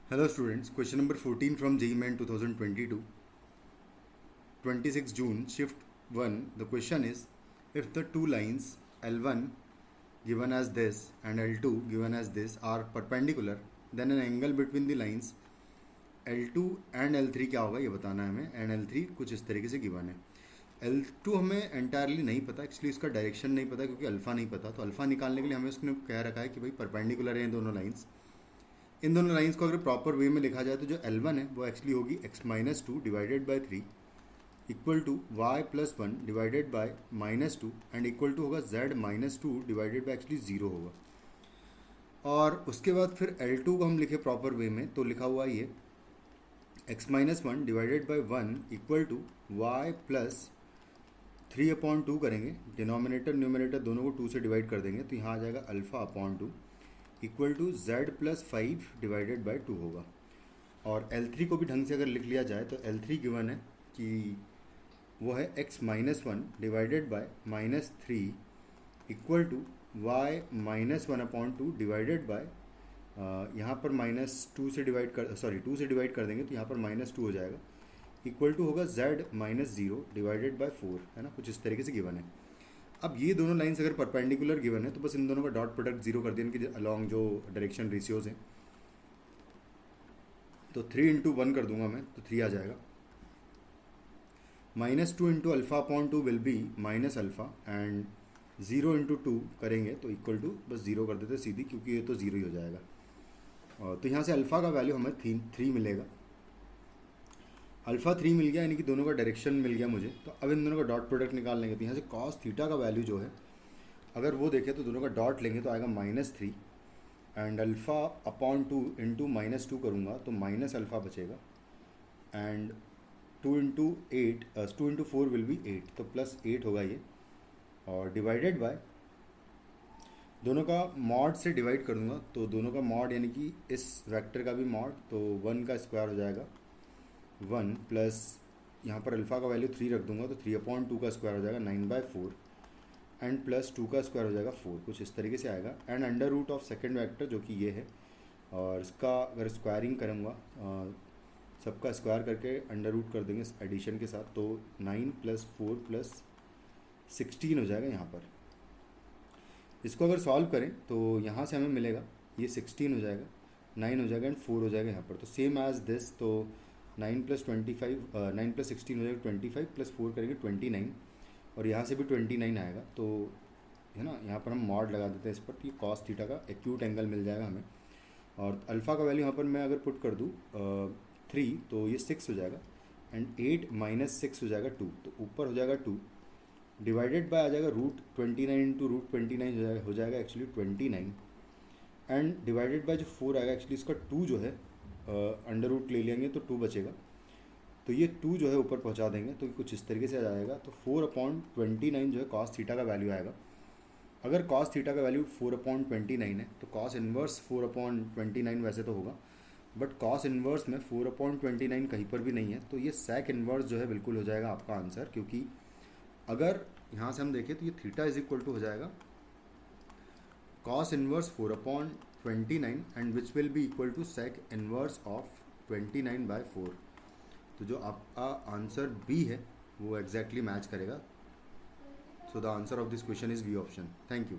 Hello students, question number 14 from JEE Main 2022, 26 June, shift 1. The question is, if the two lines L1 given as this and L2 given as this are perpendicular, then an angle between the lines L2 and L3 क्या होगा ये बताना है हमें, and L3 कुछ इस तरीके से गिवन है. L2 हमें एंटायरली नहीं पता, एक्चुअली इसका डायरेक्शन नहीं पता क्योंकि अल्फा नहीं पता, तो अल्फा निकालने के लिए हमें उसने कह रखा है कि भाई परपेंडिकुलर है इन दोनों लाइंस. इन दोनों लाइंस को अगर प्रॉपर वे में लिखा जाए तो जो L1 है वो एक्चुअली होगी x-2 divided by 3 equal to y+1 divided by -2 and equal to होगा z-2 डिवाइडेड बाय एक्चुअली 0 होगा. और उसके बाद फिर L2 को हम लिखे प्रॉपर वे में तो लिखा हुआ ये x-1 divided bye 1 equal to y+3/2 करेंगे. डिनोमिनेटर न्यूमिनेटर दोनों को 2 से डिवाइड कर देंगे तो यहाँ आ जाएगा alpha equal to z+5 divided by 2 होगा. और L3 को भी ढंग से अगर लिख लिया जाए तो L3 गिवन है कि वो है x-1 divided by -3 equal to y-1/2 divided by यहाँ पर -2 से डिवाइड कर 2 से डिवाइड कर देंगे तो यहाँ पर -2 हो जाएगा इक्वल टू होगा z-0 डिवाइडेड बाय 4, है ना, कुछ इस तरीके से गिवन है. अब ये दोनों लाइंस अगर परपेंडिकुलर गिवन है तो बस इन दोनों का डॉट प्रोडक्ट जीरो कर दिया इनके अलॉन्ग जो डायरेक्शन रेशियोज हैं. तो 3 × 1 कर दूंगा मैं तो 3 आ जाएगा. -2 × अल्फ़ा/2 विल बी -अल्फ़ा एंड 0 × 2 करेंगे तो इक्वल टू बस 0 कर देते सीधी क्योंकि ये तो 0 ही हो जाएगा. और तो यहाँ से अल्फ़ा का वैल्यू हमें 3 मिलेगा. अल्फ़ा 3 मिल गया यानी कि दोनों का डायरेक्शन मिल गया मुझे. तो अब इन दोनों का डॉट प्रोडक्ट निकाल लेंगे तो यहाँ से कॉस थीटा का वैल्यू जो है अगर वो देखें तो दोनों का डॉट लेंगे तो आएगा -3 एंड अल्फ़ा/2 इंटू -2 करूँगा तो -अल्फ़ा बचेगा एंड 2 × 4 विल बी 8 तो +8 होगा ये. और डिवाइडेड बाय दोनों का मॉड से डिवाइड कर दूँगा तो दोनों का मॉड यानी कि इस वेक्टर का भी मॉड तो 1 का स्क्वायर हो जाएगा 1 प्लस यहाँ पर अल्फ़ा का वैल्यू 3 रख दूंगा तो 3/2 का स्क्वायर हो जाएगा 9/4 एंड प्लस 2 का स्क्वायर हो जाएगा 4, कुछ इस तरीके से आएगा. And under root of second vector जो कि ये है और इसका अगर स्क्वायरिंग करूँगा सबका स्क्वायर करके अंडर रूट कर देंगे एडिशन के साथ तो 9 + 4 + 16 हो जाएगा यहाँ पर. इसको अगर सॉल्व करें तो यहाँ से हमें मिलेगा ये 16 हो जाएगा, 9 हो जाएगा एंड 4 हो जाएगा यहाँ पर. तो सेम एज दिस तो 9 + 16 हो जाएगा 25 + 4 करेंगे 29 और यहाँ से भी 29 आएगा. तो है ना, यहाँ पर हम मॉड लगा देते हैं इस पर तो ये कॉस थीटा का एक्यूट एंगल मिल जाएगा हमें. और अल्फ़ा का वैल्यू यहाँ पर मैं अगर पुट कर दूँ 3 तो ये 6 हो जाएगा एंड 8 - 6 हो जाएगा 2 तो ऊपर हो जाएगा 2 डिवाइडेड बाय आ जाएगा √29 × √29 हो जाएगा एक्चुअली 29 एंड डिवाइडेड बाय जो 4 आएगा एक्चुअली इसका 2 जो है अंडर रूट ले लेंगे तो 2 बचेगा तो ये 2 जो है ऊपर पहुंचा देंगे तो कुछ इस तरीके से आ जाएगा. तो 4/29 जो है कॉस थीटा का वैल्यू आएगा. अगर कॉस थीटा का वैल्यू 4/29 है तो कॉस इन्वर्स 4/29 वैसे तो होगा बट कॉस इन्वर्स में 4/29 कहीं पर भी नहीं है तो ये सेक इन्वर्स जो है बिल्कुल हो जाएगा आपका आंसर. क्योंकि अगर यहाँ से हम देखें तो ये थीटा इज इक्वल टू हो जाएगा cos inverse 4/29 and which will be equal to sec inverse of 29/4. तो जो आपका आंसर बी है वो एग्जैक्टली मैच करेगा. So the answer of this question is B option. Thank you.